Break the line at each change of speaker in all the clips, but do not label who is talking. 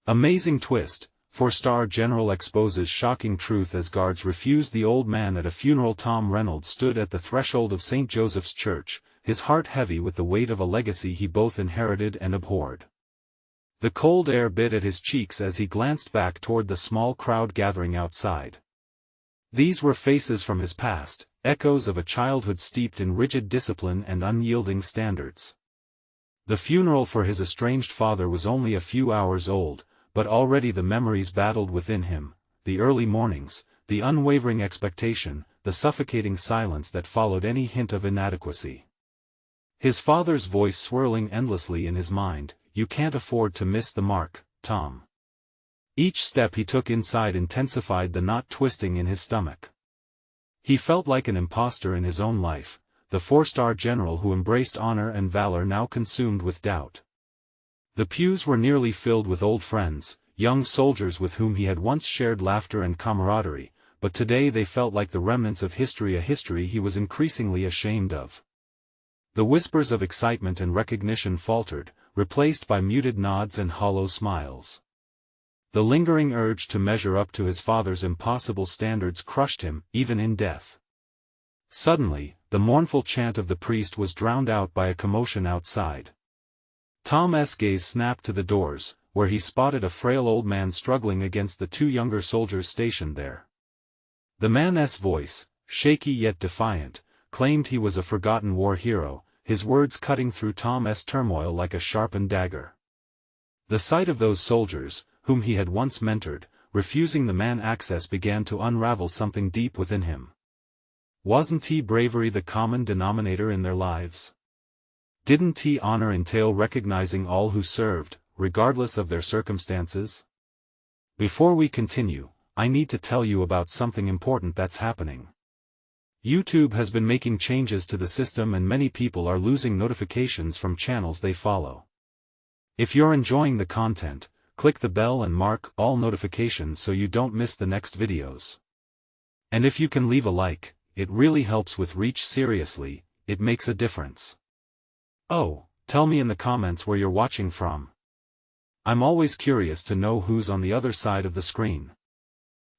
Amazing twist, four-star general exposes shocking truth as guards refuse the old man at a funeral. Tom Reynolds stood at the threshold of St. Joseph's Church, his heart heavy with the weight of a legacy he both inherited and abhorred. The cold air bit at his cheeks as he glanced back toward the small crowd gathering outside. These were faces from his past, echoes of a childhood steeped in rigid discipline and unyielding standards. The funeral for his estranged father was only a few hours old, but already the memories battled within him, the early mornings, the unwavering expectation, the suffocating silence that followed any hint of inadequacy. His father's voice swirling endlessly in his mind, "You can't afford to miss the mark, Tom." Each step he took inside intensified the knot twisting in his stomach. He felt like an imposter in his own life, the four-star general who embraced honor and valor now consumed with doubt. The pews were nearly filled with old friends, young soldiers with whom he had once shared laughter and camaraderie, but today they felt like the remnants of history, a history he was increasingly ashamed of. The whispers of excitement and recognition faltered, replaced by muted nods and hollow smiles. The lingering urge to measure up to his father's impossible standards crushed him, even in death. Suddenly, the mournful chant of the priest was drowned out by a commotion outside. Tom's gaze snapped to the doors, where he spotted a frail old man struggling against the two younger soldiers stationed there. The man's voice, shaky yet defiant, claimed he was a forgotten war hero, his words cutting through Tom's turmoil like a sharpened dagger. The sight of those soldiers, whom he had once mentored, refusing the man access began to unravel something deep within him. Wasn't bravery the common denominator in their lives? Didn't honor entail recognizing all who served, regardless of their circumstances? Before we continue, I need to tell you about something important that's happening. YouTube has been making changes to the system and many people are losing notifications from channels they follow. If you're enjoying the content, click the bell and mark all notifications so you don't miss the next videos. And if you can leave a like, it really helps with reach. Seriously, it makes a difference. Oh, tell me in the comments where you're watching from. I'm always curious to know who's on the other side of the screen.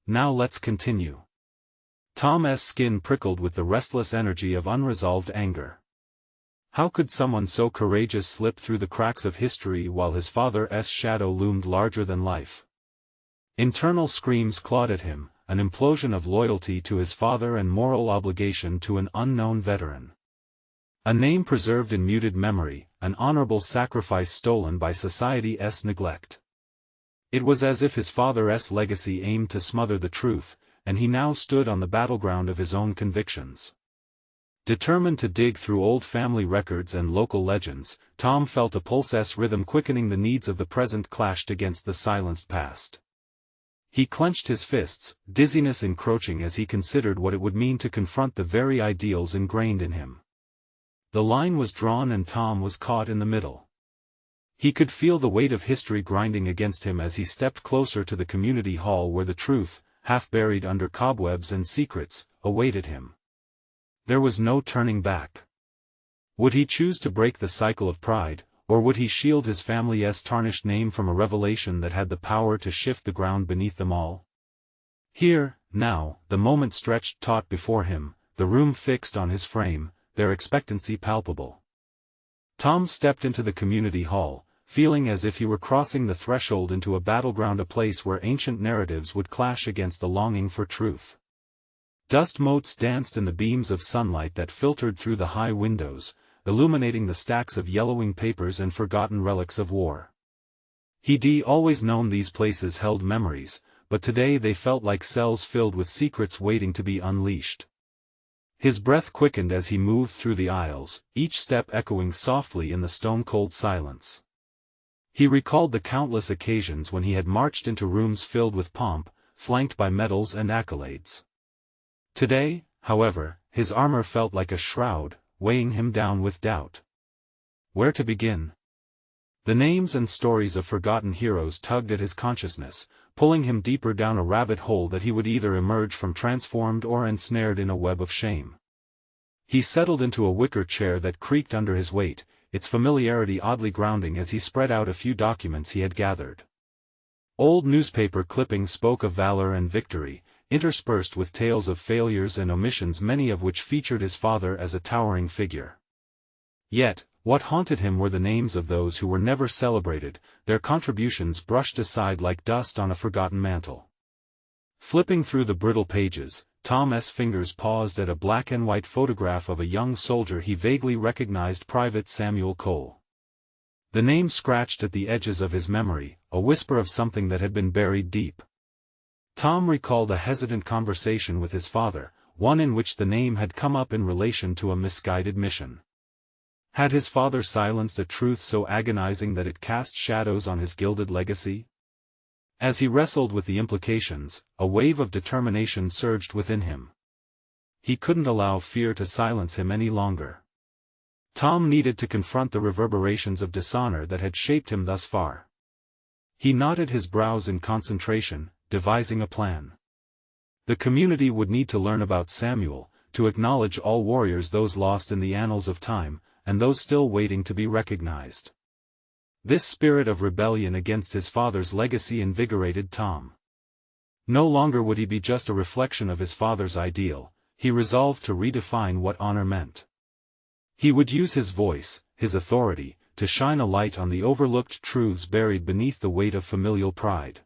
Now let's continue. Tom's skin prickled with the restless energy of unresolved anger. How could someone so courageous slip through the cracks of history while his father's shadow loomed larger than life? Internal screams clawed at him, an implosion of loyalty to his father and moral obligation to an unknown veteran. A name preserved in muted memory, an honorable sacrifice stolen by society's neglect. It was as if his father's legacy aimed to smother the truth, and he now stood on the battleground of his own convictions. Determined to dig through old family records and local legends, Tom felt a pulse's rhythm quickening. The needs of the present clashed against the silenced past. He clenched his fists, dizziness encroaching as he considered what it would mean to confront the very ideals ingrained in him. The line was drawn and Tom was caught in the middle. He could feel the weight of history grinding against him as he stepped closer to the community hall where the truth, half buried under cobwebs and secrets, awaited him. There was no turning back. Would he choose to break the cycle of pride, or would he shield his family's tarnished name from a revelation that had the power to shift the ground beneath them all? Here, now, the moment stretched taut before him, the room fixed on his frame, their expectancy palpable. Tom stepped into the community hall, feeling as if he were crossing the threshold into a battleground, a place where ancient narratives would clash against the longing for truth. Dust motes danced in the beams of sunlight that filtered through the high windows, illuminating the stacks of yellowing papers and forgotten relics of war. He'd always known these places held memories, but today they felt like cells filled with secrets waiting to be unleashed. His breath quickened as he moved through the aisles, each step echoing softly in the stone-cold silence. He recalled the countless occasions when he had marched into rooms filled with pomp, flanked by medals and accolades. Today, however, his armor felt like a shroud, weighing him down with doubt. Where to begin? The names and stories of forgotten heroes tugged at his consciousness, pulling him deeper down a rabbit hole that he would either emerge from transformed or ensnared in a web of shame. He settled into a wicker chair that creaked under his weight, its familiarity oddly grounding as he spread out a few documents he had gathered. Old newspaper clippings spoke of valor and victory, interspersed with tales of failures and omissions, many of which featured his father as a towering figure. Yet, what haunted him were the names of those who were never celebrated, their contributions brushed aside like dust on a forgotten mantle. Flipping through the brittle pages, Tom's fingers paused at a black-and-white photograph of a young soldier he vaguely recognized: Private Samuel Cole. The name scratched at the edges of his memory, a whisper of something that had been buried deep. Tom recalled a hesitant conversation with his father, one in which the name had come up in relation to a misguided mission. Had his father silenced a truth so agonizing that it cast shadows on his gilded legacy? As he wrestled with the implications, a wave of determination surged within him. He couldn't allow fear to silence him any longer. Tom needed to confront the reverberations of dishonor that had shaped him thus far. He knotted his brows in concentration, devising a plan. The community would need to learn about Samuel, to acknowledge all warriors, those lost in the annals of time, and those still waiting to be recognized. This spirit of rebellion against his father's legacy invigorated Tom. No longer would he be just a reflection of his father's ideal, he resolved to redefine what honor meant. He would use his voice, his authority, to shine a light on the overlooked truths buried beneath the weight of familial pride.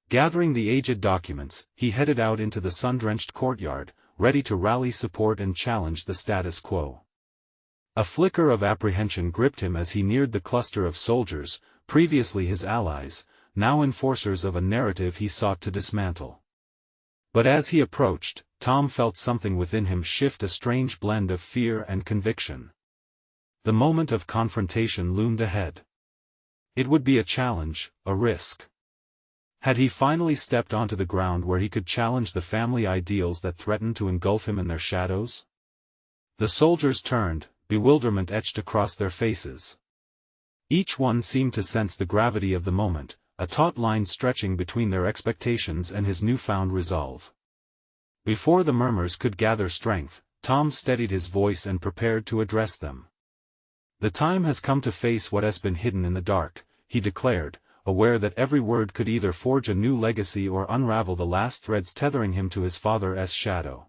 Gathering the aged documents, he headed out into the sun-drenched courtyard, ready to rally support and challenge the status quo. A flicker of apprehension gripped him as he neared the cluster of soldiers, previously his allies, now enforcers of a narrative he sought to dismantle. But as he approached, Tom felt something within him shift, a strange blend of fear and conviction. The moment of confrontation loomed ahead. It would be a challenge, a risk. Had he finally stepped onto the ground where he could challenge the family ideals that threatened to engulf him in their shadows? The soldiers turned, bewilderment etched across their faces. Each one seemed to sense the gravity of the moment, a taut line stretching between their expectations and his newfound resolve. Before the murmurs could gather strength, Tom steadied his voice and prepared to address them. "The time has come to face what has been hidden in the dark," he declared, aware that every word could either forge a new legacy or unravel the last threads tethering him to his father's shadow.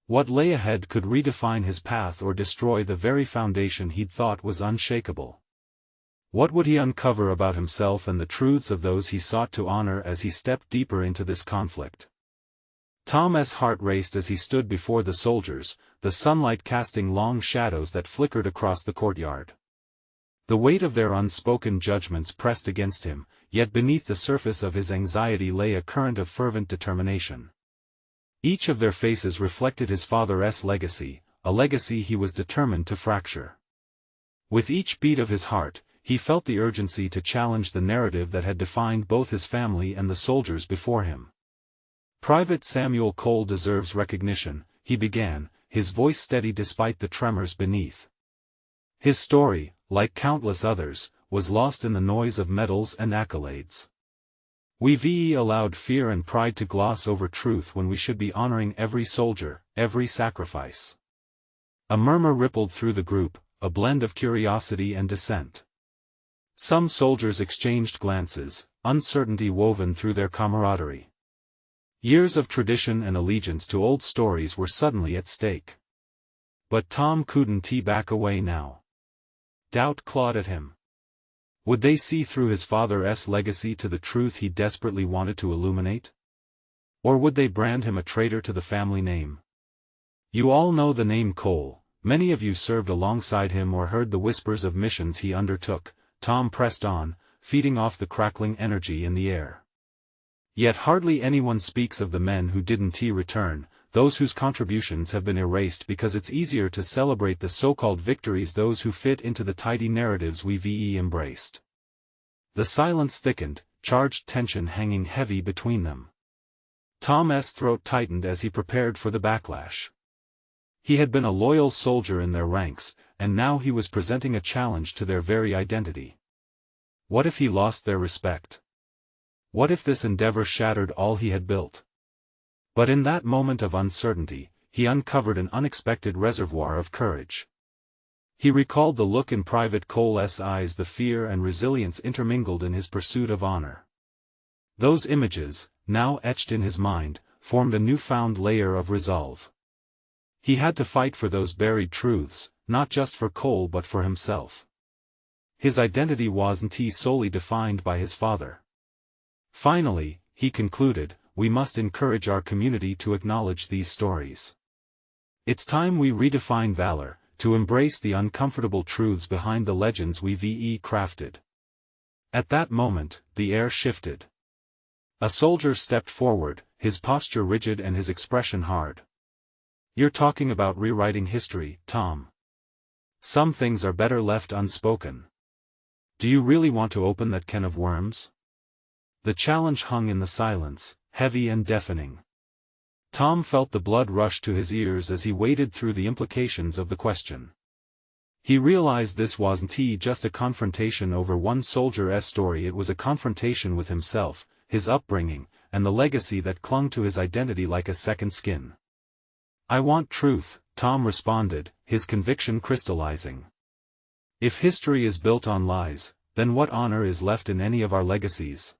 What lay ahead could redefine his path or destroy the very foundation he'd thought was unshakable. What would he uncover about himself and the truths of those he sought to honor as he stepped deeper into this conflict? Tom's heart raced as he stood before the soldiers, the sunlight casting long shadows that flickered across the courtyard. The weight of their unspoken judgments pressed against him, yet beneath the surface of his anxiety lay a current of fervent determination. Each of their faces reflected his father's legacy, a legacy he was determined to fracture. With each beat of his heart, he felt the urgency to challenge the narrative that had defined both his family and the soldiers before him. "Private Samuel Cole deserves recognition," he began, his voice steady despite the tremors beneath. His story, like countless others, was lost in the noise of medals and accolades. We've allowed fear and pride to gloss over truth when we should be honoring every soldier, every sacrifice. A murmur rippled through the group, a blend of curiosity and dissent. Some soldiers exchanged glances, uncertainty woven through their camaraderie. Years of tradition and allegiance to old stories were suddenly at stake. But Tom couldn't back away now. Doubt clawed at him. Would they see through his father's legacy to the truth he desperately wanted to illuminate? Or would they brand him a traitor to the family name? "You all know the name Cole, many of you served alongside him or heard the whispers of missions he undertook," Tom pressed on, feeding off the crackling energy in the air. "Yet hardly anyone speaks of the men who didn't return, those whose contributions have been erased because it's easier to celebrate the so-called victories, those who fit into the tidy narratives we've embraced." The silence thickened, charged tension hanging heavy between them. Tom's throat tightened as he prepared for the backlash. He had been a loyal soldier in their ranks, and now he was presenting a challenge to their very identity. What if he lost their respect? What if this endeavor shattered all he had built? But in that moment of uncertainty, he uncovered an unexpected reservoir of courage. He recalled the look in Private Cole's eyes, the fear and resilience intermingled in his pursuit of honor. Those images, now etched in his mind, formed a newfound layer of resolve. He had to fight for those buried truths, not just for Cole but for himself. His identity wasn't solely defined by his father. Finally, he concluded, we must encourage our community to acknowledge these stories. It's time we redefine valor, to embrace the uncomfortable truths behind the legends we've crafted. At that moment, the air shifted. A soldier stepped forward, his posture rigid and his expression hard. You're talking about rewriting history, Tom. Some things are better left unspoken. Do you really want to open that can of worms? The challenge hung in the silence, heavy and deafening. Tom felt the blood rush to his ears as he waded through the implications of the question. He realized this wasn't just a confrontation over one soldier's story, it was a confrontation with himself, his upbringing, and the legacy that clung to his identity like a second skin. I want truth, Tom responded, his conviction crystallizing. If history is built on lies, then what honor is left in any of our legacies?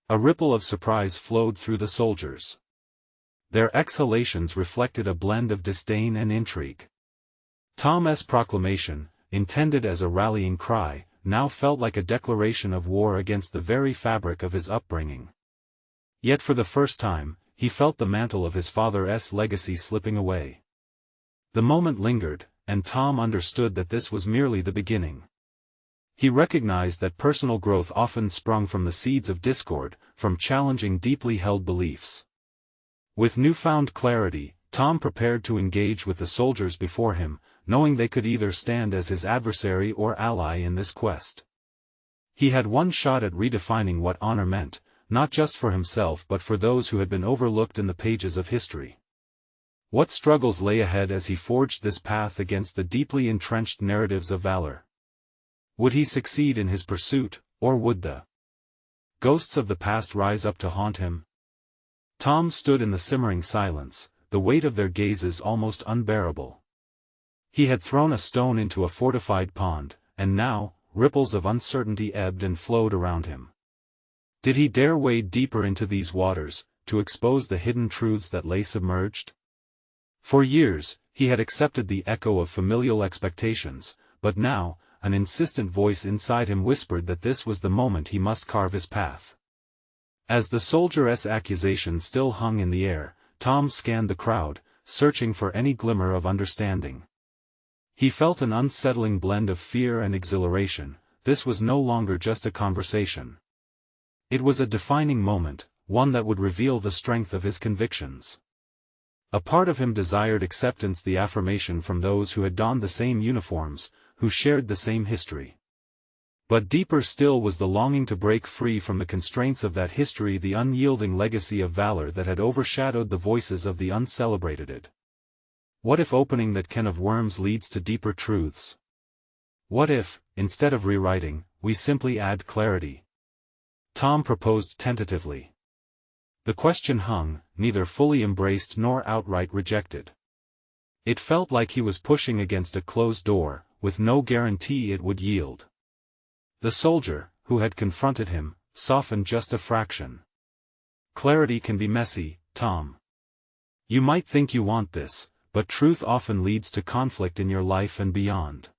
A ripple of surprise flowed through the soldiers. Their exhalations reflected a blend of disdain and intrigue. Tom's proclamation, intended as a rallying cry, now felt like a declaration of war against the very fabric of his upbringing. Yet for the first time, he felt the mantle of his father's legacy slipping away. The moment lingered, and Tom understood that this was merely the beginning. He recognized that personal growth often sprung from the seeds of discord, from challenging deeply held beliefs. With newfound clarity, Tom prepared to engage with the soldiers before him, knowing they could either stand as his adversary or ally in this quest. He had one shot at redefining what honor meant, not just for himself but for those who had been overlooked in the pages of history. What struggles lay ahead as he forged this path against the deeply entrenched narratives of valor? Would he succeed in his pursuit, or would the ghosts of the past rise up to haunt him? Tom stood in the simmering silence, the weight of their gazes almost unbearable. He had thrown a stone into a fortified pond, and now, ripples of uncertainty ebbed and flowed around him. Did he dare wade deeper into these waters, to expose the hidden truths that lay submerged? For years, he had accepted the echo of familial expectations, but now, an insistent voice inside him whispered that this was the moment he must carve his path. As the soldier's accusation still hung in the air, Tom scanned the crowd, searching for any glimmer of understanding. He felt an unsettling blend of fear and exhilaration. This was no longer just a conversation. It was a defining moment, one that would reveal the strength of his convictions. A part of him desired acceptance, the affirmation from those who had donned the same uniforms, who shared the same history. But deeper still was the longing to break free from the constraints of that history, the unyielding legacy of valor that had overshadowed the voices of the uncelebrated. What if opening that can of worms leads to deeper truths? What if, instead of rewriting, we simply add clarity? Tom proposed tentatively. The question hung, neither fully embraced nor outright rejected. It felt like he was pushing against a closed door, with no guarantee it would yield. The soldier, who had confronted him, softened just a fraction. Clarity can be messy, Tom. You might think you want this, but truth often leads to conflict in your life and beyond.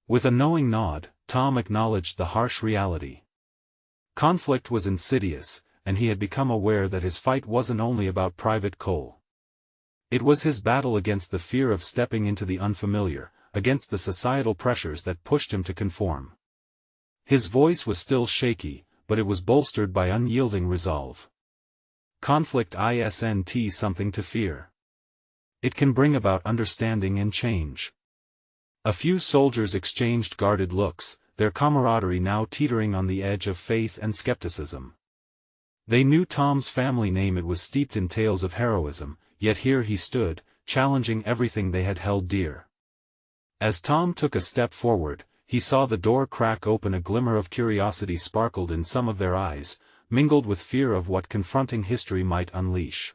With a knowing nod, Tom acknowledged the harsh reality. Conflict was insidious, and he had become aware that his fight wasn't only about Private Cole. It was his battle against the fear of stepping into the unfamiliar, against the societal pressures that pushed him to conform. His voice was still shaky, but it was bolstered by unyielding resolve. Conflict isn't something to fear. It can bring about understanding and change. A few soldiers exchanged guarded looks, their camaraderie now teetering on the edge of faith and skepticism. They knew Tom's family name, it was steeped in tales of heroism, yet here he stood, challenging everything they had held dear. As Tom took a step forward, he saw the door crack open. A glimmer of curiosity sparkled in some of their eyes, mingled with fear of what confronting history might unleash.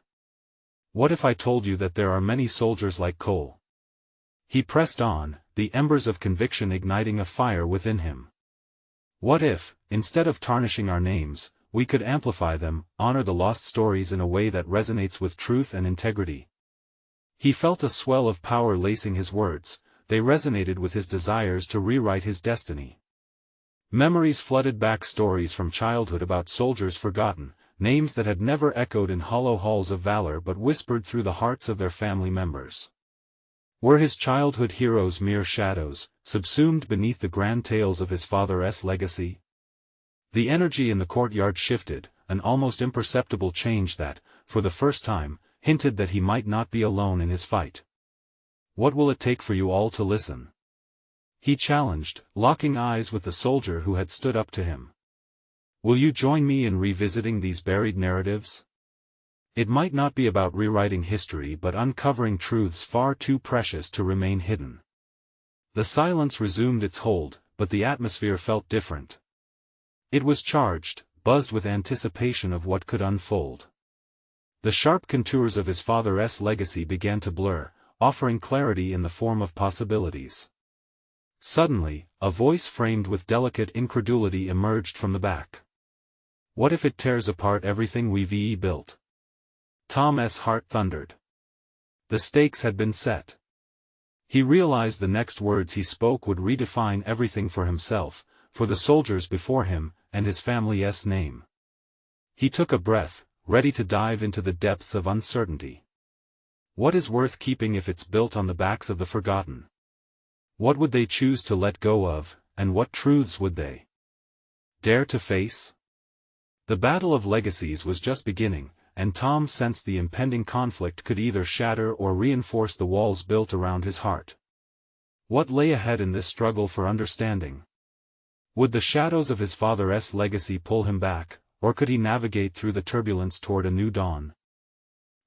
What if I told you that there are many soldiers like Cole? He pressed on, the embers of conviction igniting a fire within him. What if, instead of tarnishing our names, we could amplify them, honor the lost stories in a way that resonates with truth and integrity. He felt a swell of power lacing his words. They resonated with his desires to rewrite his destiny. Memories flooded back, stories from childhood about soldiers forgotten, names that had never echoed in hollow halls of valor but whispered through the hearts of their family members. Were his childhood heroes mere shadows, subsumed beneath the grand tales of his father's legacy? The energy in the courtyard shifted, an almost imperceptible change that, for the first time, hinted that he might not be alone in his fight. "What will it take for you all to listen?" he challenged, locking eyes with the soldier who had stood up to him. "Will you join me in revisiting these buried narratives? It might not be about rewriting history but uncovering truths far too precious to remain hidden." The silence resumed its hold, but the atmosphere felt different. It was charged, buzzed with anticipation of what could unfold. The sharp contours of his father's legacy began to blur, offering clarity in the form of possibilities. Suddenly, a voice framed with delicate incredulity emerged from the back. "What if it tears apart everything we've built?" Tom's heart thundered. The stakes had been set. He realized the next words he spoke would redefine everything for himself, for the soldiers before him, and his family's name. He took a breath, ready to dive into the depths of uncertainty. What is worth keeping if it's built on the backs of the forgotten? What would they choose to let go of, and what truths would they dare to face? The battle of legacies was just beginning, and Tom sensed the impending conflict could either shatter or reinforce the walls built around his heart. What lay ahead in this struggle for understanding? Would the shadows of his father's legacy pull him back, or could he navigate through the turbulence toward a new dawn?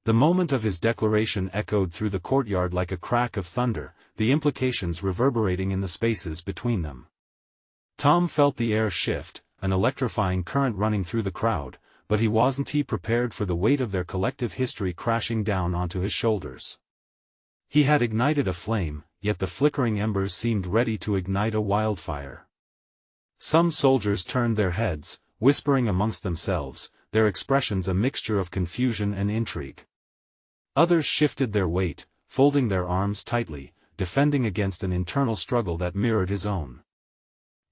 The moment of his declaration echoed through the courtyard like a crack of thunder, the implications reverberating in the spaces between them. Tom felt the air shift, an electrifying current running through the crowd, but he wasn't prepared for the weight of their collective history crashing down onto his shoulders. He had ignited a flame, yet the flickering embers seemed ready to ignite a wildfire. Some soldiers turned their heads, whispering amongst themselves, their expressions a mixture of confusion and intrigue. Others shifted their weight, folding their arms tightly, defending against an internal struggle that mirrored his own.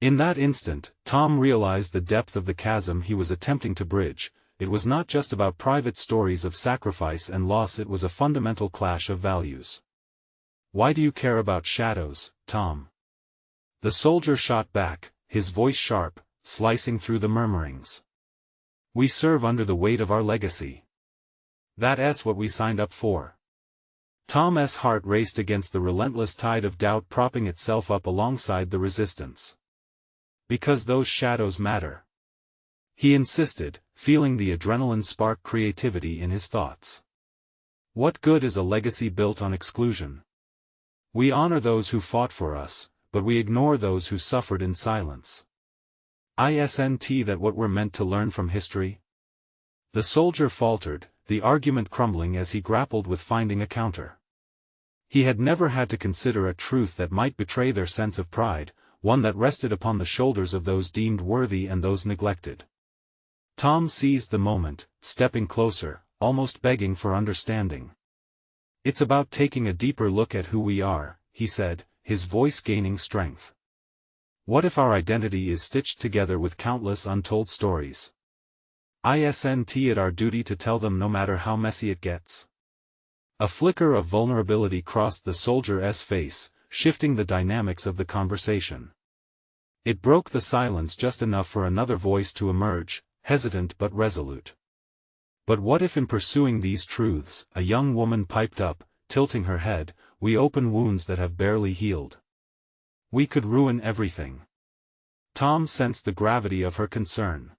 In that instant, Tom realized the depth of the chasm he was attempting to bridge. It was not just about private stories of sacrifice and loss, it was a fundamental clash of values. "Why do you care about shadows, Tom?" The soldier shot back, his voice sharp, slicing through the murmurings. "We serve under the weight of our legacy. That's what we signed up for." Tom's heart raced against the relentless tide of doubt propping itself up alongside the resistance. "Because those shadows matter," he insisted, feeling the adrenaline spark creativity in his thoughts. "What good is a legacy built on exclusion? We honor those who fought for us, but we ignore those who suffered in silence. Isn't that what we're meant to learn from history?" The soldier faltered, the argument crumbling as he grappled with finding a counter. He had never had to consider a truth that might betray their sense of pride, one that rested upon the shoulders of those deemed worthy and those neglected. Tom seized the moment, stepping closer, almost begging for understanding. "It's about taking a deeper look at who we are," he said, his voice gaining strength. "What if our identity is stitched together with countless untold stories? Isn't it our duty to tell them no matter how messy it gets?" A flicker of vulnerability crossed the soldier's face, shifting the dynamics of the conversation. It broke the silence just enough for another voice to emerge, hesitant but resolute. "But what if in pursuing these truths," a young woman piped up, tilting her head, "we open wounds that have barely healed? We could ruin everything." Tom sensed the gravity of her concern.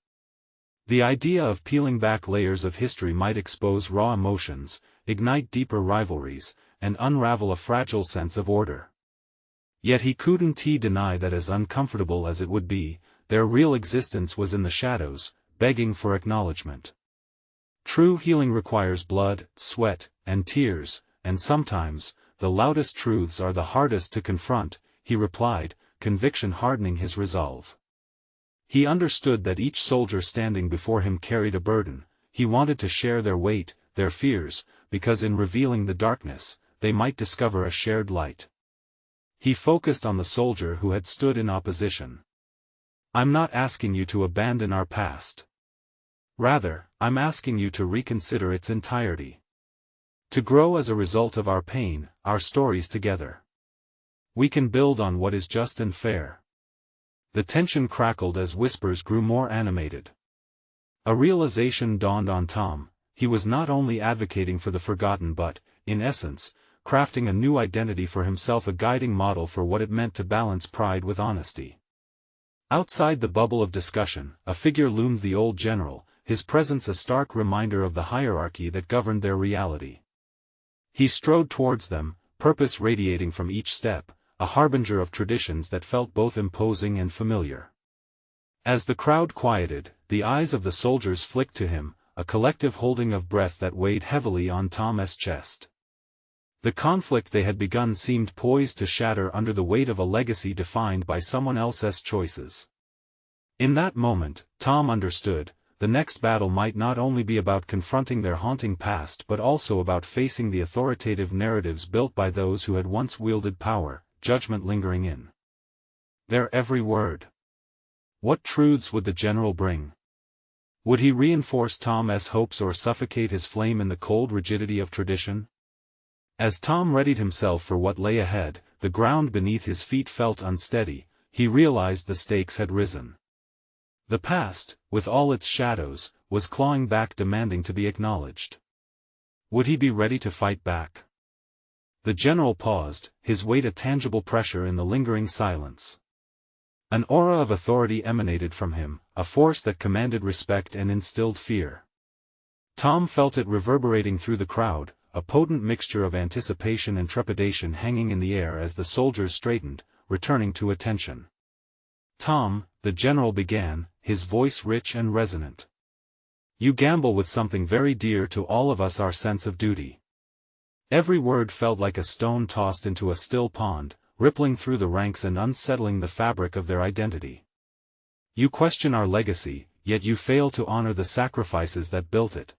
The idea of peeling back layers of history might expose raw emotions, ignite deeper rivalries, and unravel a fragile sense of order. Yet he couldn't deny that as uncomfortable as it would be, their real existence was in the shadows, begging for acknowledgement. True healing requires blood, sweat, and tears, and sometimes, the loudest truths are the hardest to confront, he replied, conviction hardening his resolve. He understood that each soldier standing before him carried a burden. He wanted to share their weight, their fears, because in revealing the darkness, they might discover a shared light. He focused on the soldier who had stood in opposition. "I'm not asking you to abandon our past. Rather, I'm asking you to reconsider its entirety. To grow as a result of our pain, our stories together. We can build on what is just and fair." The tension crackled as whispers grew more animated. A realization dawned on Tom. He was not only advocating for the forgotten but, in essence, crafting a new identity for himself, a guiding model for what it meant to balance pride with honesty. Outside the bubble of discussion, a figure loomed: the old general, his presence a stark reminder of the hierarchy that governed their reality. He strode towards them, purpose radiating from each step, a harbinger of traditions that felt both imposing and familiar. As the crowd quieted, the eyes of the soldiers flicked to him, a collective holding of breath that weighed heavily on Tom's chest. The conflict they had begun seemed poised to shatter under the weight of a legacy defined by someone else's choices. In that moment, Tom understood, the next battle might not only be about confronting their haunting past but also about facing the authoritative narratives built by those who had once wielded power, judgment lingering in their every word. What truths would the general bring? Would he reinforce Tom's hopes or suffocate his flame in the cold rigidity of tradition? As Tom readied himself for what lay ahead, the ground beneath his feet felt unsteady. He realized the stakes had risen. The past, with all its shadows, was clawing back, demanding to be acknowledged. Would he be ready to fight back? The general paused, his weight a tangible pressure in the lingering silence. An aura of authority emanated from him, a force that commanded respect and instilled fear. Tom felt it reverberating through the crowd, a potent mixture of anticipation and trepidation hanging in the air as the soldiers straightened, returning to attention. "Tom," the general began, his voice rich and resonant. "You gamble with something very dear to all of us, our sense of duty." Every word felt like a stone tossed into a still pond, rippling through the ranks and unsettling the fabric of their identity. "You question our legacy, yet you fail to honor the sacrifices that built it."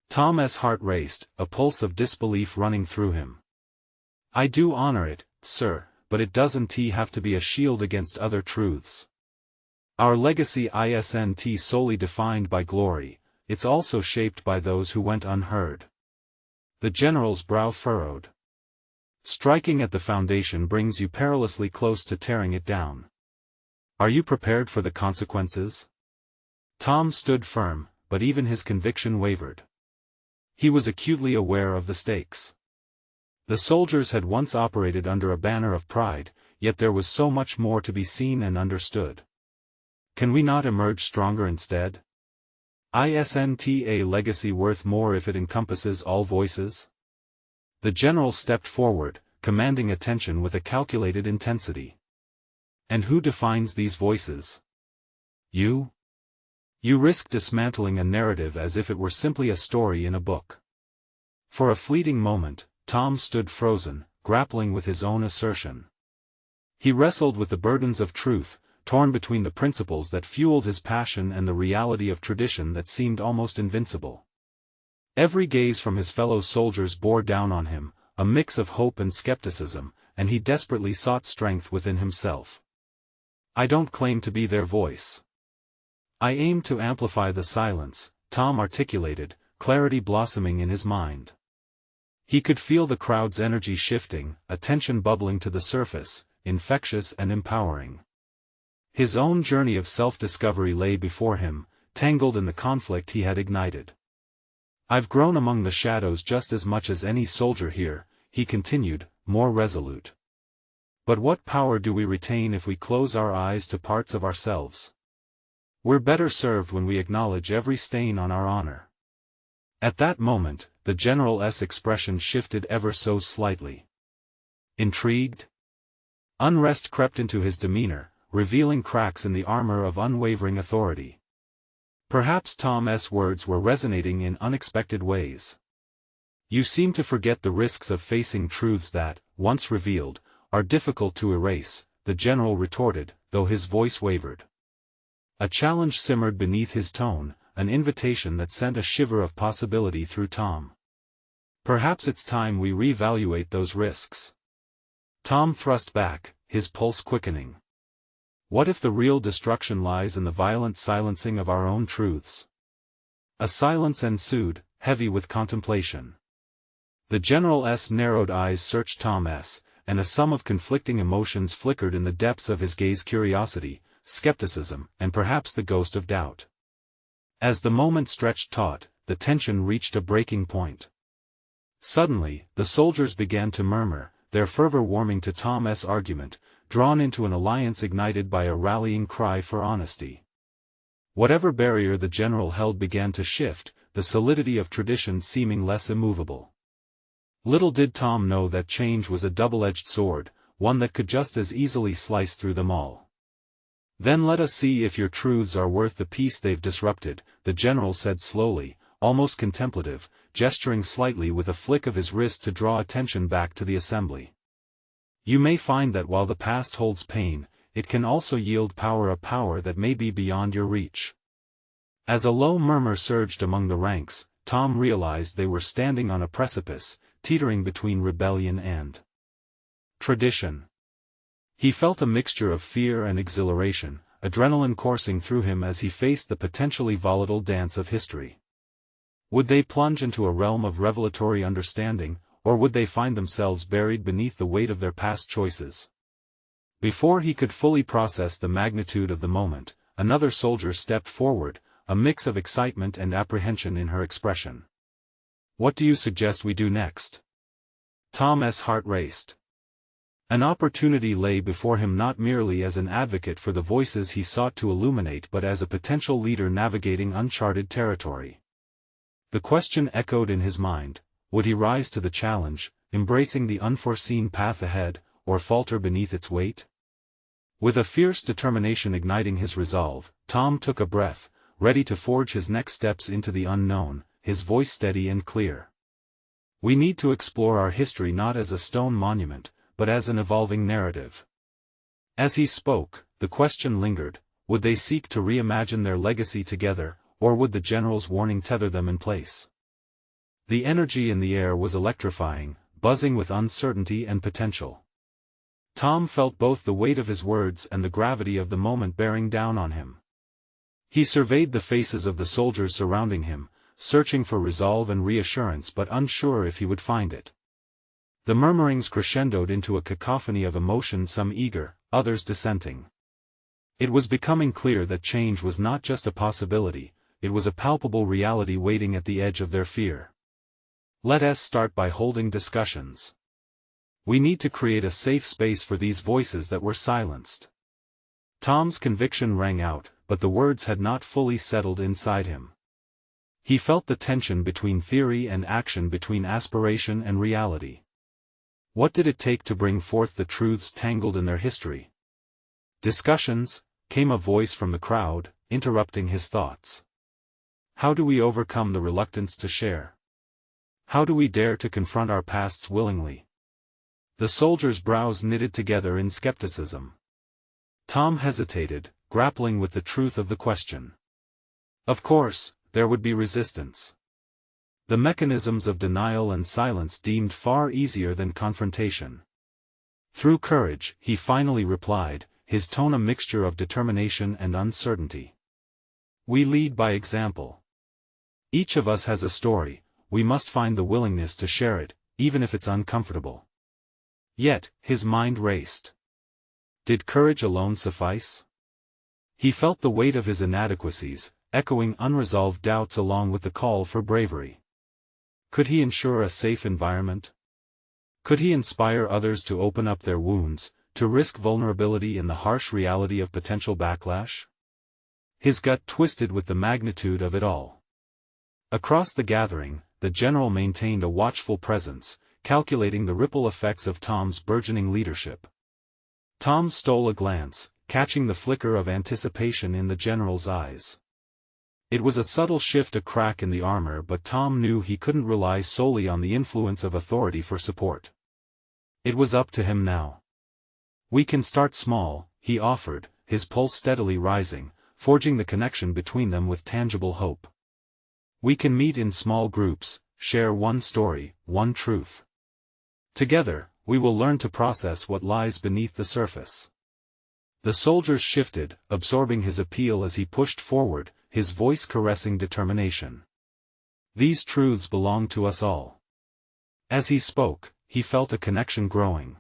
Tom's heart raced, a pulse of disbelief running through him. "I do honor it, sir, but it doesn't have to be a shield against other truths. Our legacy isn't solely defined by glory, it's also shaped by those who went unheard." The general's brow furrowed. "Striking at the foundation brings you perilously close to tearing it down. Are you prepared for the consequences?" Tom stood firm, but even his conviction wavered. He was acutely aware of the stakes. The soldiers had once operated under a banner of pride, yet there was so much more to be seen and understood. Can we not emerge stronger instead? Isn't a legacy worth more if it encompasses all voices? The general stepped forward, commanding attention with a calculated intensity. "And who defines these voices? You? You risk dismantling a narrative as if it were simply a story in a book." For a fleeting moment, Tom stood frozen, grappling with his own assertion. He wrestled with the burdens of truth, torn between the principles that fueled his passion and the reality of tradition that seemed almost invincible. Every gaze from his fellow soldiers bore down on him, a mix of hope and skepticism, and he desperately sought strength within himself. "I don't claim to be their voice. I aim to amplify the silence," Tom articulated, clarity blossoming in his mind. He could feel the crowd's energy shifting, a tension bubbling to the surface, infectious and empowering. His own journey of self-discovery lay before him, tangled in the conflict he had ignited. "I've grown among the shadows just as much as any soldier here," he continued, more resolute. "But what power do we retain if we close our eyes to parts of ourselves? We're better served when we acknowledge every stain on our honor." At that moment, the general's expression shifted ever so slightly. Intrigued? Unrest crept into his demeanor, revealing cracks in the armor of unwavering authority. Perhaps Tom's words were resonating in unexpected ways. "You seem to forget the risks of facing truths that, once revealed, are difficult to erase," the general retorted, though his voice wavered. A challenge simmered beneath his tone, an invitation that sent a shiver of possibility through Tom. Perhaps it's time we reevaluate those risks. Tom thrust back, his pulse quickening. What if the real destruction lies in the violent silencing of our own truths? A silence ensued, heavy with contemplation. The General's narrowed eyes searched Tom's, and a sum of conflicting emotions flickered in the depths of his gaze: curiosity, skepticism, and perhaps the ghost of doubt. As the moment stretched taut, the tension reached a breaking point. Suddenly, the soldiers began to murmur, their fervor warming to Tom's argument, drawn into an alliance ignited by a rallying cry for honesty. Whatever barrier the general held began to shift, the solidity of tradition seeming less immovable. Little did Tom know that change was a double-edged sword, one that could just as easily slice through them all. "Then let us see if your truths are worth the peace they've disrupted," the general said slowly, almost contemplative, gesturing slightly with a flick of his wrist to draw attention back to the assembly. "You may find that while the past holds pain, it can also yield power, a power that may be beyond your reach." As a low murmur surged among the ranks, Tom realized they were standing on a precipice, teetering between rebellion and tradition. He felt a mixture of fear and exhilaration, adrenaline coursing through him as he faced the potentially volatile dance of history. Would they plunge into a realm of revelatory understanding, or would they find themselves buried beneath the weight of their past choices? Before he could fully process the magnitude of the moment, another soldier stepped forward, a mix of excitement and apprehension in her expression. "What do you suggest we do next?" Tom's heart raced. An opportunity lay before him, not merely as an advocate for the voices he sought to illuminate but as a potential leader navigating uncharted territory. The question echoed in his mind: would he rise to the challenge, embracing the unforeseen path ahead, or falter beneath its weight? With a fierce determination igniting his resolve, Tom took a breath, ready to forge his next steps into the unknown, his voice steady and clear. "We need to explore our history not as a stone monument, but as an evolving narrative." As he spoke, the question lingered: would they seek to reimagine their legacy together, or would the general's warning tether them in place? The energy in the air was electrifying, buzzing with uncertainty and potential. Tom felt both the weight of his words and the gravity of the moment bearing down on him. He surveyed the faces of the soldiers surrounding him, searching for resolve and reassurance but unsure if he would find it. The murmurings crescendoed into a cacophony of emotions, some eager, others dissenting. It was becoming clear that change was not just a possibility, it was a palpable reality waiting at the edge of their fear. "Let us start by holding discussions. We need to create a safe space for these voices that were silenced." Tom's conviction rang out, but the words had not fully settled inside him. He felt the tension between theory and action, between aspiration and reality. What did it take to bring forth the truths tangled in their history? "Discussions," came a voice from the crowd, interrupting his thoughts. "How do we overcome the reluctance to share? How do we dare to confront our pasts willingly?" The soldiers' brows knitted together in skepticism. Tom hesitated, grappling with the truth of the question. Of course, there would be resistance. The mechanisms of denial and silence deemed far easier than confrontation. Through courage, he finally replied, his tone a mixture of determination and uncertainty. "We lead by example. Each of us has a story, we must find the willingness to share it, even if it's uncomfortable." Yet, his mind raced. Did courage alone suffice? He felt the weight of his inadequacies, echoing unresolved doubts along with the call for bravery. Could he ensure a safe environment? Could he inspire others to open up their wounds, to risk vulnerability in the harsh reality of potential backlash? His gut twisted with the magnitude of it all. Across the gathering, the general maintained a watchful presence, calculating the ripple effects of Tom's burgeoning leadership. Tom stole a glance, catching the flicker of anticipation in the general's eyes. It was a subtle shift, a crack in the armor, but Tom knew he couldn't rely solely on the influence of authority for support. It was up to him now. "We can start small," he offered, his pulse steadily rising, forging the connection between them with tangible hope. We can meet in small groups, share one story, one truth. Together, we will learn to process what lies beneath the surface. The soldiers shifted, absorbing his appeal as he pushed forward, his voice caressing determination. These truths belong to us all. As he spoke, he felt a connection growing.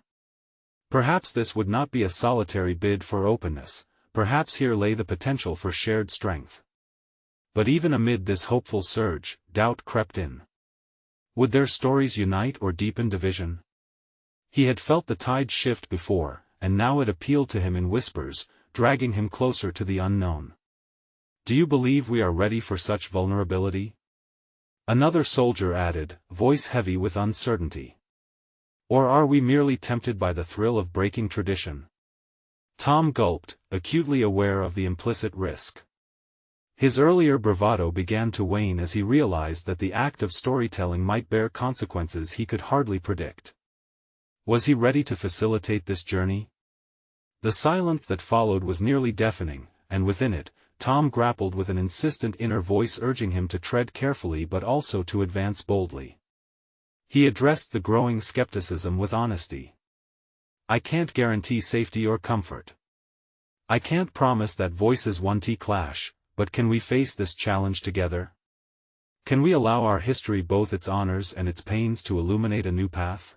Perhaps this would not be a solitary bid for openness, perhaps here lay the potential for shared strength. But even amid this hopeful surge, doubt crept in. Would their stories unite or deepen division? He had felt the tide shift before, and now it appealed to him in whispers, dragging him closer to the unknown. Do you believe we are ready for such vulnerability? Another soldier added, voice heavy with uncertainty. Or are we merely tempted by the thrill of breaking tradition? Tom gulped, acutely aware of the implicit risk. His earlier bravado began to wane as he realized that the act of storytelling might bear consequences he could hardly predict. Was he ready to facilitate this journey? The silence that followed was nearly deafening, and within it, Tom grappled with an insistent inner voice urging him to tread carefully but also to advance boldly. He addressed the growing skepticism with honesty. I can't guarantee safety or comfort. I can't promise that voices won't clash, but can we face this challenge together? Can we allow our history both its honors and its pains to illuminate a new path?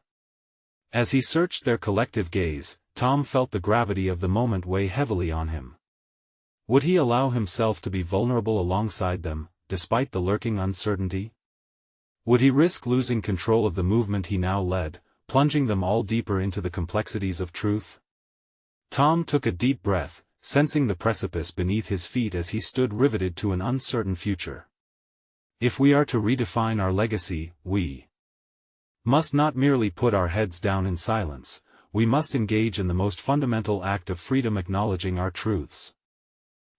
As he searched their collective gaze, Tom felt the gravity of the moment weigh heavily on him. Would he allow himself to be vulnerable alongside them, despite the lurking uncertainty? Would he risk losing control of the movement he now led, plunging them all deeper into the complexities of truth? Tom took a deep breath, sensing the precipice beneath his feet as he stood riveted to an uncertain future. If we are to redefine our legacy, we must not merely put our heads down in silence, we must engage in the most fundamental act of freedom, acknowledging our truths.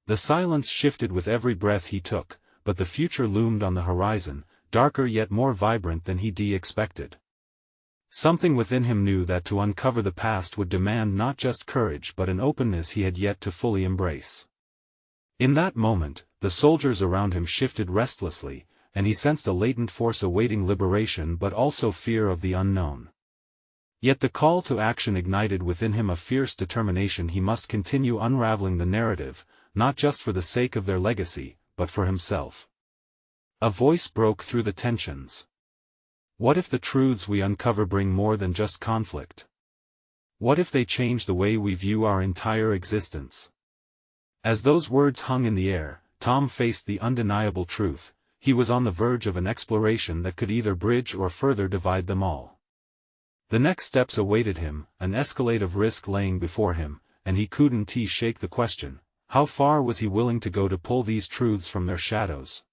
The silence shifted with every breath he took, but the future loomed on the horizon, darker yet more vibrant than he expected. Something within him knew that to uncover the past would demand not just courage but an openness he had yet to fully embrace. In that moment, the soldiers around him shifted restlessly, and he sensed a latent force awaiting liberation but also fear of the unknown. Yet the call to action ignited within him a fierce determination. He must continue unraveling the narrative, not just for the sake of their legacy, but for himself. A voice broke through the tensions. What if the truths we uncover bring more than just conflict? What if they change the way we view our entire existence? As those words hung in the air, Tom faced the undeniable truth: he was on the verge of an exploration that could either bridge or further divide them all. The next steps awaited him, an escalade of risk laying before him, and he couldn't shake the question: how far was he willing to go to pull these truths from their shadows?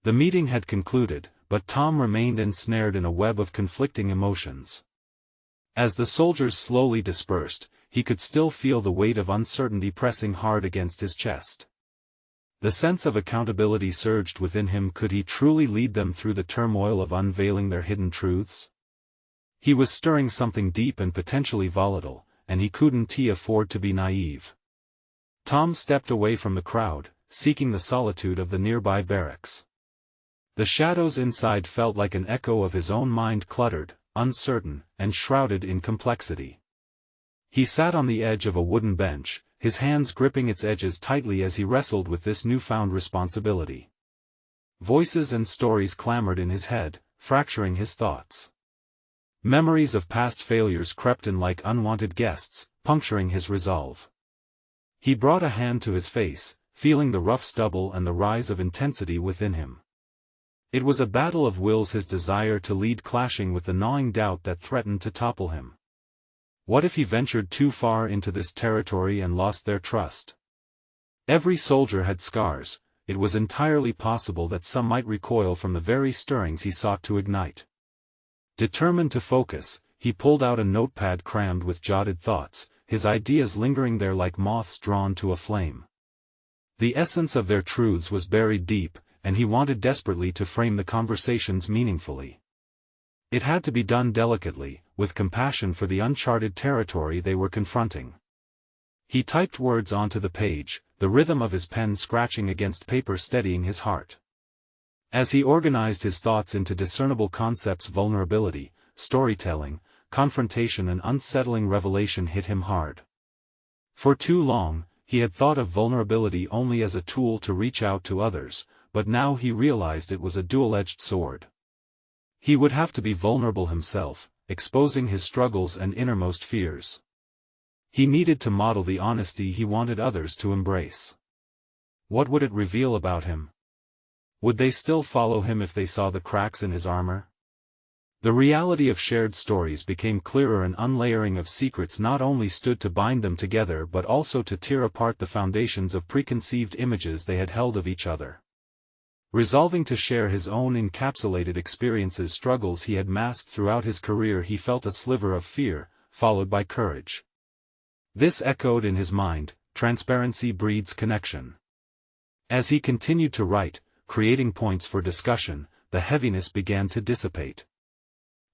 The meeting had concluded, but Tom remained ensnared in a web of conflicting emotions. As the soldiers slowly dispersed, he could still feel the weight of uncertainty pressing hard against his chest. The sense of accountability surged within him. Could he truly lead them through the turmoil of unveiling their hidden truths? He was stirring something deep and potentially volatile, and he couldn't afford to be naive. Tom stepped away from the crowd, seeking the solitude of the nearby barracks. The shadows inside felt like an echo of his own mind, cluttered, uncertain, and shrouded in complexity. He sat on the edge of a wooden bench, his hands gripping its edges tightly as he wrestled with this newfound responsibility. Voices and stories clamored in his head, fracturing his thoughts. Memories of past failures crept in like unwanted guests, puncturing his resolve. He brought a hand to his face, feeling the rough stubble and the rise of intensity within him. It was a battle of wills, his desire to lead clashing with the gnawing doubt that threatened to topple him. What if he ventured too far into this territory and lost their trust? Every soldier had scars. It was entirely possible that some might recoil from the very stirrings he sought to ignite. Determined to focus, he pulled out a notepad crammed with jotted thoughts, his ideas lingering there like moths drawn to a flame. The essence of their truths was buried deep, and he wanted desperately to frame the conversations meaningfully. It had to be done delicately, with compassion for the uncharted territory they were confronting. He typed words onto the page, the rhythm of his pen scratching against paper steadying his heart. As he organized his thoughts into discernible concepts, vulnerability, storytelling, confrontation and unsettling revelation hit him hard. For too long, he had thought of vulnerability only as a tool to reach out to others, but now he realized it was a dual-edged sword. He would have to be vulnerable himself, exposing his struggles and innermost fears. He needed to model the honesty he wanted others to embrace. What would it reveal about him? Would they still follow him if they saw the cracks in his armor? The reality of shared stories became clearer, and unlayering of secrets not only stood to bind them together but also to tear apart the foundations of preconceived images they had held of each other. Resolving to share his own encapsulated experiences, struggles he had masked throughout his career, he felt a sliver of fear, followed by courage. This echoed in his mind: transparency breeds connection. As he continued to write, creating points for discussion, the heaviness began to dissipate.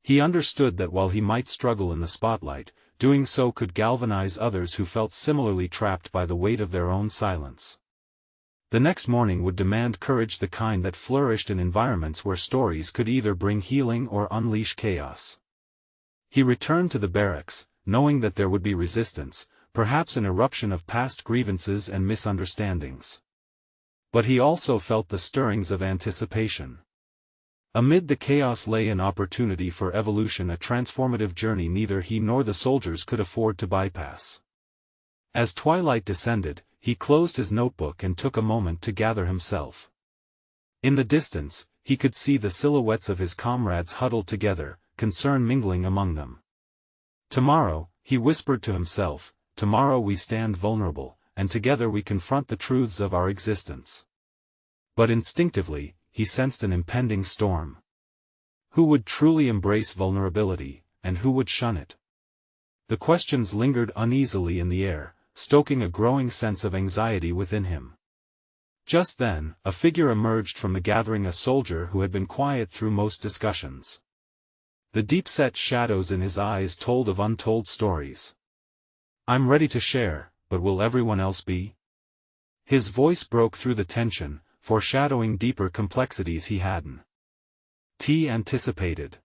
He understood that while he might struggle in the spotlight, doing so could galvanize others who felt similarly trapped by the weight of their own silence. The next morning would demand courage, the kind that flourished in environments where stories could either bring healing or unleash chaos. He returned to the barracks, knowing that there would be resistance, perhaps an eruption of past grievances and misunderstandings. But he also felt the stirrings of anticipation. Amid the chaos lay an opportunity for evolution, a transformative journey neither he nor the soldiers could afford to bypass. As twilight descended, he closed his notebook and took a moment to gather himself. In the distance, he could see the silhouettes of his comrades huddled together, concern mingling among them. Tomorrow, he whispered to himself, tomorrow we stand vulnerable, and together we confront the truths of our existence. But instinctively, he sensed an impending storm. Who would truly embrace vulnerability, and who would shun it? The questions lingered uneasily in the air, stoking a growing sense of anxiety within him. Just then, a figure emerged from the gathering, a soldier who had been quiet through most discussions. The deep-set shadows in his eyes told of untold stories. "I'm ready to share, but will everyone else be?" His voice broke through the tension, foreshadowing deeper complexities he hadn't anticipated.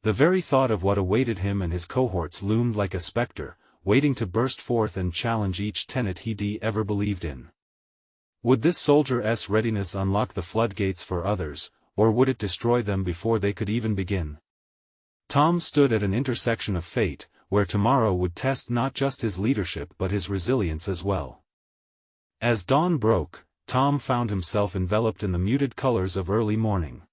The very thought of what awaited him and his cohorts loomed like a specter, waiting to burst forth and challenge each tenet he'd ever believed in. Would this soldier's readiness unlock the floodgates for others, or would it destroy them before they could even begin? Tom stood at an intersection of fate, where tomorrow would test not just his leadership but his resilience as well. As dawn broke, Tom found himself enveloped in the muted colors of early morning.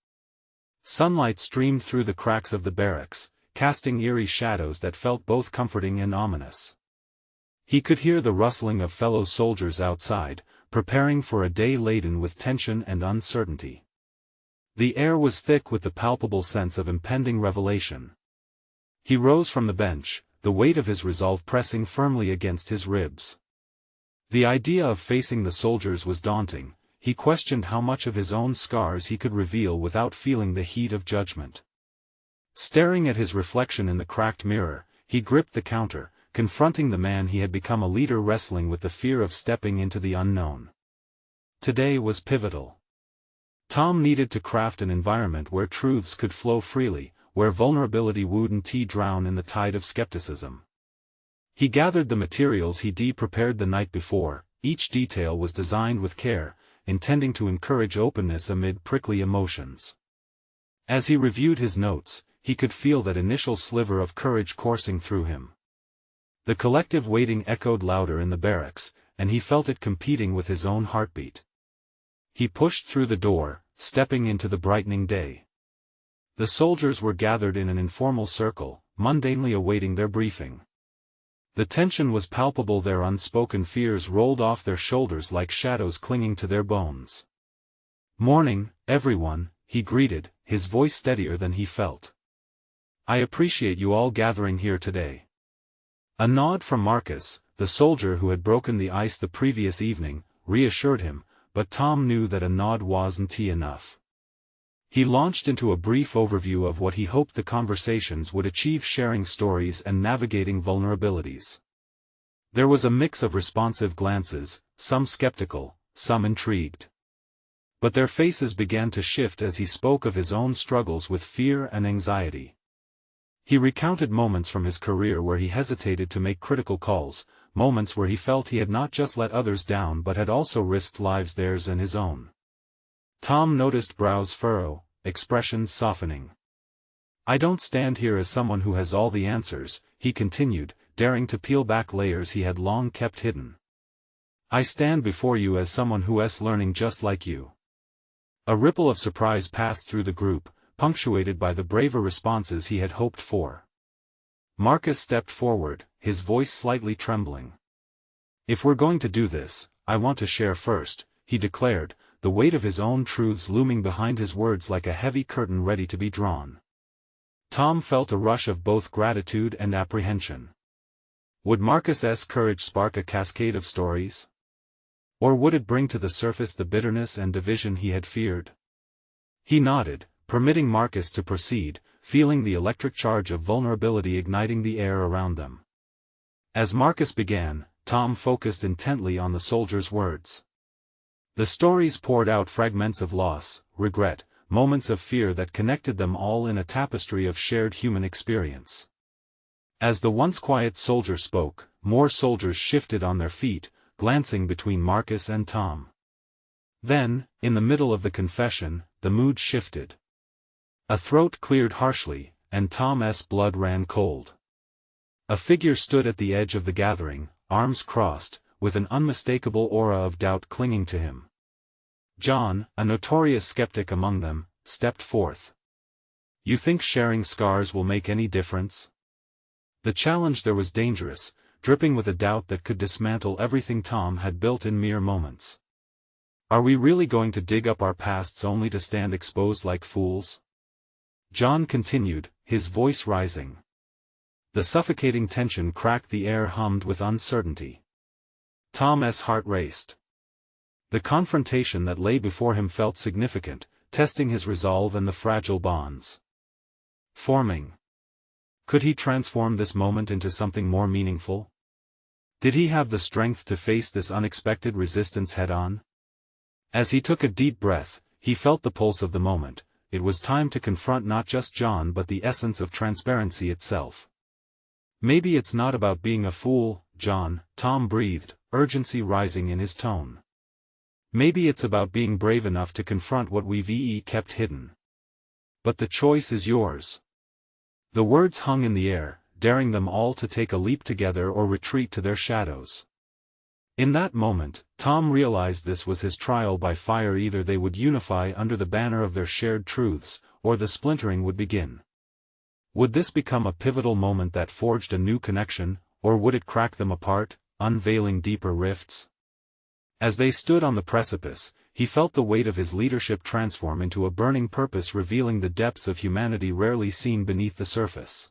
Sunlight streamed through the cracks of the barracks, casting eerie shadows that felt both comforting and ominous. He could hear the rustling of fellow soldiers outside, preparing for a day laden with tension and uncertainty. The air was thick with the palpable sense of impending revelation. He rose from the bench, the weight of his resolve pressing firmly against his ribs. The idea of facing the soldiers was daunting. He questioned how much of his own scars he could reveal without feeling the heat of judgment. Staring at his reflection in the cracked mirror, he gripped the counter, confronting the man he had become, a leader wrestling with the fear of stepping into the unknown. Today was pivotal. Tom needed to craft an environment where truths could flow freely, where vulnerability wouldn't drown in the tide of skepticism. He gathered the materials he'd prepared the night before. Each detail was designed with care, intending to encourage openness amid prickly emotions. As he reviewed his notes, he could feel that initial sliver of courage coursing through him. The collective waiting echoed louder in the barracks, and he felt it competing with his own heartbeat. He pushed through the door, stepping into the brightening day. The soldiers were gathered in an informal circle, mundanely awaiting their briefing. The tension was palpable, their unspoken fears rolled off their shoulders like shadows clinging to their bones. "Morning, everyone," he greeted, his voice steadier than he felt. "I appreciate you all gathering here today." A nod from Marcus, the soldier who had broken the ice the previous evening, reassured him, but Tom knew that a nod wasn't enough. He launched into a brief overview of what he hoped the conversations would achieve, sharing stories and navigating vulnerabilities. There was a mix of responsive glances, some skeptical, some intrigued. But their faces began to shift as he spoke of his own struggles with fear and anxiety. He recounted moments from his career where he hesitated to make critical calls, moments where he felt he had not just let others down but had also risked lives, theirs and his own. Tom noticed brows furrow, expressions softening. "I don't stand here as someone who has all the answers," he continued, daring to peel back layers he had long kept hidden. "I stand before you as someone who is learning just like you." A ripple of surprise passed through the group, punctuated by the braver responses he had hoped for. Marcus stepped forward, his voice slightly trembling. "If we're going to do this, I want to share first," he declared, the weight of his own truths looming behind his words like a heavy curtain ready to be drawn. Tom felt a rush of both gratitude and apprehension. Would Marcus's courage spark a cascade of stories? Or would it bring to the surface the bitterness and division he had feared? He nodded, permitting Marcus to proceed, feeling the electric charge of vulnerability igniting the air around them. As Marcus began, Tom focused intently on the soldier's words. The stories poured out fragments of loss, regret, moments of fear that connected them all in a tapestry of shared human experience. As the once quiet soldier spoke, more soldiers shifted on their feet, glancing between Marcus and Tom. Then, in the middle of the confession, the mood shifted. A throat cleared harshly, and Tom's blood ran cold. A figure stood at the edge of the gathering, arms crossed, with an unmistakable aura of doubt clinging to him. John, a notorious skeptic among them, stepped forth. "You think sharing scars will make any difference?" The challenge there was dangerous, dripping with a doubt that could dismantle everything Tom had built in mere moments. "Are we really going to dig up our pasts only to stand exposed like fools?" John continued, his voice rising. The suffocating tension cracked the air, hummed with uncertainty. Tom's heart raced. The confrontation that lay before him felt significant, testing his resolve and the fragile bonds forming. Could he transform this moment into something more meaningful? Did he have the strength to face this unexpected resistance head-on? As he took a deep breath, he felt the pulse of the moment. It was time to confront not just John but the essence of transparency itself. "Maybe it's not about being a fool, John," Tom breathed, urgency rising in his tone. "Maybe it's about being brave enough to confront what we've kept hidden. But the choice is yours." The words hung in the air, daring them all to take a leap together or retreat to their shadows. In that moment, Tom realized this was his trial by fire. Either they would unify under the banner of their shared truths, or the splintering would begin. Would this become a pivotal moment that forged a new connection, or would it crack them apart, unveiling deeper rifts? As they stood on the precipice, he felt the weight of his leadership transform into a burning purpose, revealing the depths of humanity rarely seen beneath the surface.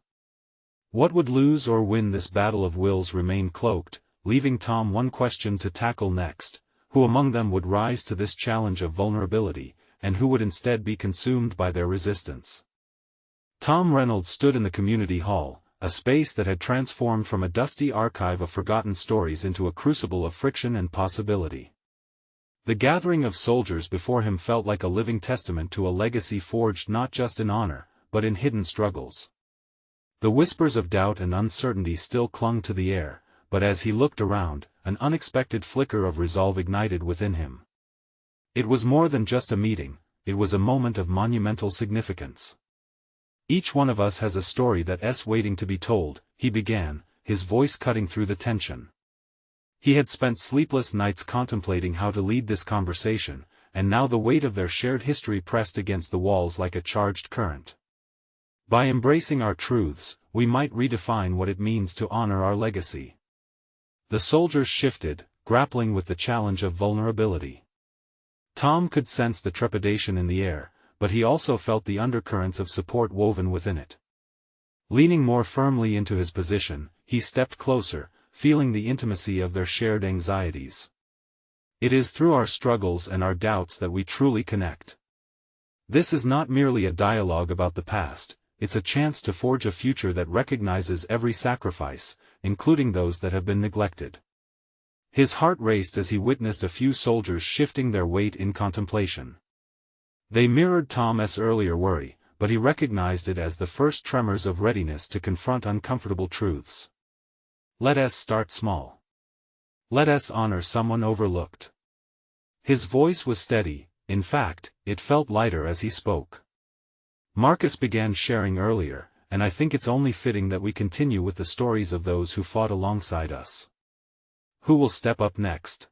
What would lose or win this battle of wills remained cloaked, leaving Tom one question to tackle next: who among them would rise to this challenge of vulnerability, and who would instead be consumed by their resistance? Tom Reynolds stood in the community hall, a space that had transformed from a dusty archive of forgotten stories into a crucible of friction and possibility. The gathering of soldiers before him felt like a living testament to a legacy forged not just in honor, but in hidden struggles. The whispers of doubt and uncertainty still clung to the air, but as he looked around, an unexpected flicker of resolve ignited within him. It was more than just a meeting, it was a moment of monumental significance. "Each one of us has a story that's waiting to be told," he began, his voice cutting through the tension. He had spent sleepless nights contemplating how to lead this conversation, and now the weight of their shared history pressed against the walls like a charged current. By embracing our truths, we might redefine what it means to honor our legacy. The soldiers shifted, grappling with the challenge of vulnerability. Tom could sense the trepidation in the air, but he also felt the undercurrents of support woven within it. Leaning more firmly into his position, he stepped closer, feeling the intimacy of their shared anxieties. "It is through our struggles and our doubts that we truly connect. This is not merely a dialogue about the past, it's a chance to forge a future that recognizes every sacrifice, including those that have been neglected. His heart raced as he witnessed a few soldiers shifting their weight in contemplation. They mirrored Tom's earlier worry, but he recognized it as the first tremors of readiness to confront uncomfortable truths. Let us start small. Let us honor someone overlooked. His voice was steady, in fact, it felt lighter as he spoke. Marcus began sharing earlier, and I think it's only fitting that we continue with the stories of those who fought alongside us. Who will step up next?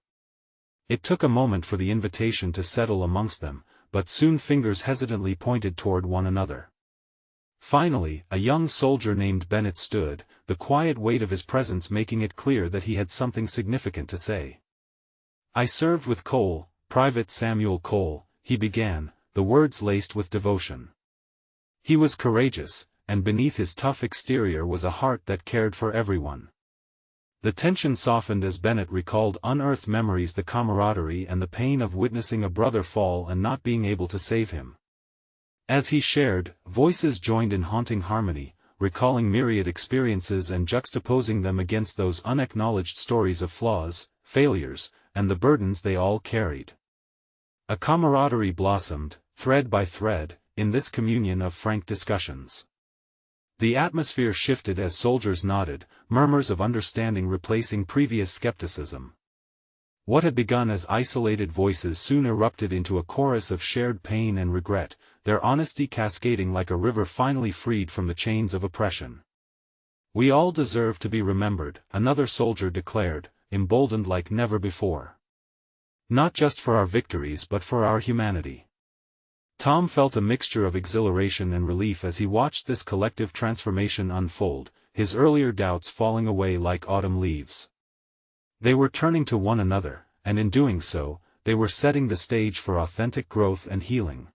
It took a moment for the invitation to settle amongst them, but soon fingers hesitantly pointed toward one another. Finally, a young soldier named Bennett stood, the quiet weight of his presence making it clear that he had something significant to say. I served with Cole, Private Samuel Cole, he began, the words laced with devotion. He was courageous, and beneath his tough exterior was a heart that cared for everyone. The tension softened as Bennett recalled unearthed memories, the camaraderie and the pain of witnessing a brother fall and not being able to save him. As he shared, voices joined in haunting harmony, recalling myriad experiences and juxtaposing them against those unacknowledged stories of flaws, failures, and the burdens they all carried. A camaraderie blossomed, thread by thread, in this communion of frank discussions. The atmosphere shifted as soldiers nodded, murmurs of understanding replacing previous skepticism. What had begun as isolated voices soon erupted into a chorus of shared pain and regret, their honesty cascading like a river finally freed from the chains of oppression. We all deserve to be remembered, another soldier declared, emboldened like never before. Not just for our victories but for our humanity. Tom felt a mixture of exhilaration and relief as he watched this collective transformation unfold, his earlier doubts falling away like autumn leaves. They were turning to one another, and in doing so, they were setting the stage for authentic growth and healing.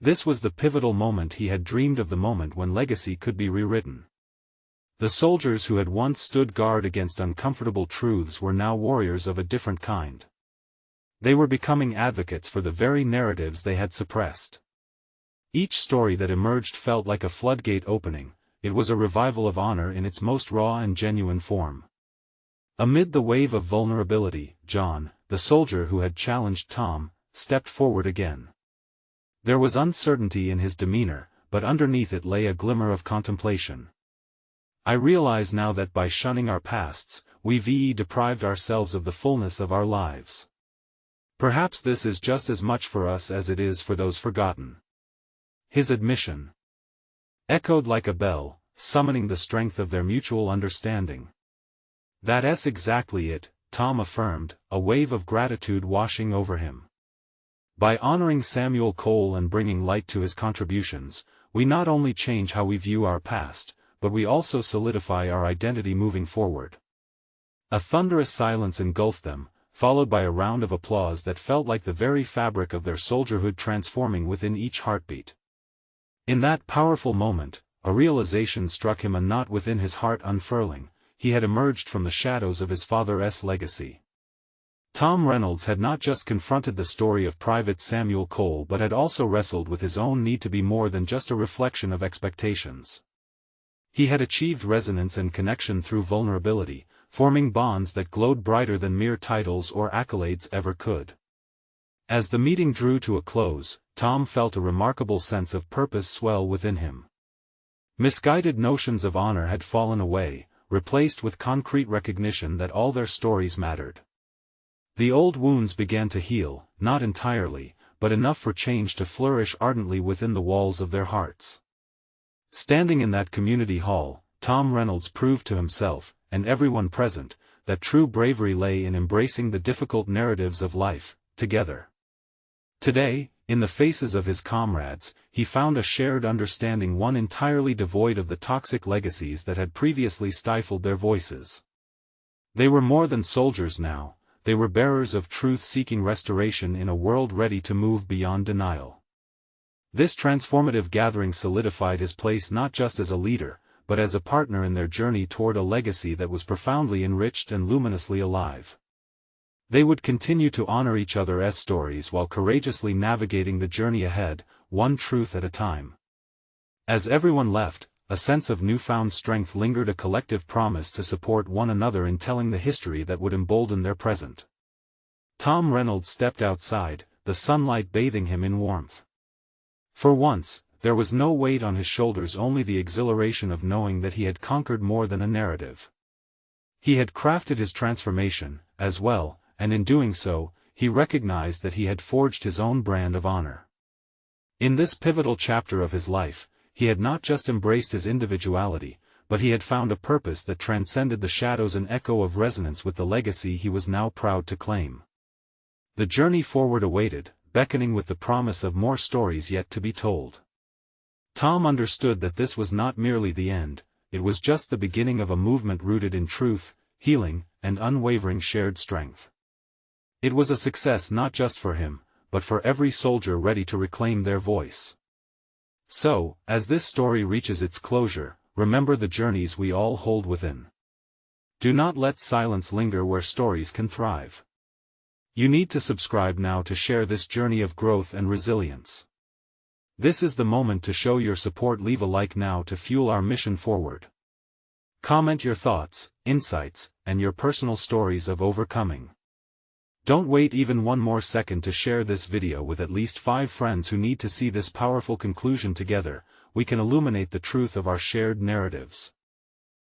This was the pivotal moment he had dreamed of, the moment when legacy could be rewritten. The soldiers who had once stood guard against uncomfortable truths were now warriors of a different kind. They were becoming advocates for the very narratives they had suppressed. Each story that emerged felt like a floodgate opening, it was a revival of honor in its most raw and genuine form. Amid the wave of vulnerability, John, the soldier who had challenged Tom, stepped forward again. There was uncertainty in his demeanor, but underneath it lay a glimmer of contemplation. I realize now that by shunning our pasts, we've deprived ourselves of the fullness of our lives. Perhaps this is just as much for us as it is for those forgotten. His admission echoed like a bell, summoning the strength of their mutual understanding. That's exactly it, Tom affirmed, a wave of gratitude washing over him. By honoring Samuel Cole and bringing light to his contributions, we not only change how we view our past, but we also solidify our identity moving forward. A thunderous silence engulfed them, followed by a round of applause that felt like the very fabric of their soldierhood transforming within each heartbeat. In that powerful moment, a realization struck him, a knot within his heart unfurling. He had emerged from the shadows of his father's legacy. Tom Reynolds had not just confronted the story of Private Samuel Cole but had also wrestled with his own need to be more than just a reflection of expectations. He had achieved resonance and connection through vulnerability, forming bonds that glowed brighter than mere titles or accolades ever could. As the meeting drew to a close, Tom felt a remarkable sense of purpose swell within him. Misguided notions of honor had fallen away, replaced with concrete recognition that all their stories mattered. The old wounds began to heal, not entirely, but enough for change to flourish ardently within the walls of their hearts. Standing in that community hall, Tom Reynolds proved to himself, and everyone present, that true bravery lay in embracing the difficult narratives of life, together. Today, in the faces of his comrades, he found a shared understanding, one entirely devoid of the toxic legacies that had previously stifled their voices. They were more than soldiers now, they were bearers of truth seeking restoration in a world ready to move beyond denial. This transformative gathering solidified his place not just as a leader, but as a partner in their journey toward a legacy that was profoundly enriched and luminously alive. They would continue to honor each other's stories while courageously navigating the journey ahead, one truth at a time. As everyone left, a sense of newfound strength lingered, a collective promise to support one another in telling the history that would embolden their present. Tom Reynolds stepped outside, the sunlight bathing him in warmth. For once, there was no weight on his shoulders, only the exhilaration of knowing that he had conquered more than a narrative. He had crafted his transformation, as well, and in doing so, he recognized that he had forged his own brand of honor. In this pivotal chapter of his life, he had not just embraced his individuality, but he had found a purpose that transcended the shadows, an echo of resonance with the legacy he was now proud to claim. The journey forward awaited, beckoning with the promise of more stories yet to be told. Tom understood that this was not merely the end, it was just the beginning of a movement rooted in truth, healing, and unwavering shared strength. It was a success not just for him, but for every soldier ready to reclaim their voice. So, as this story reaches its closure, remember the journeys we all hold within. Do not let silence linger where stories can thrive. You need to subscribe now to share this journey of growth and resilience. This is the moment to show your support. Leave a like now to fuel our mission forward. Comment your thoughts, insights, and your personal stories of overcoming. Don't wait even one more second to share this video with at least 5 friends who need to see this powerful conclusion. Together, we can illuminate the truth of our shared narratives.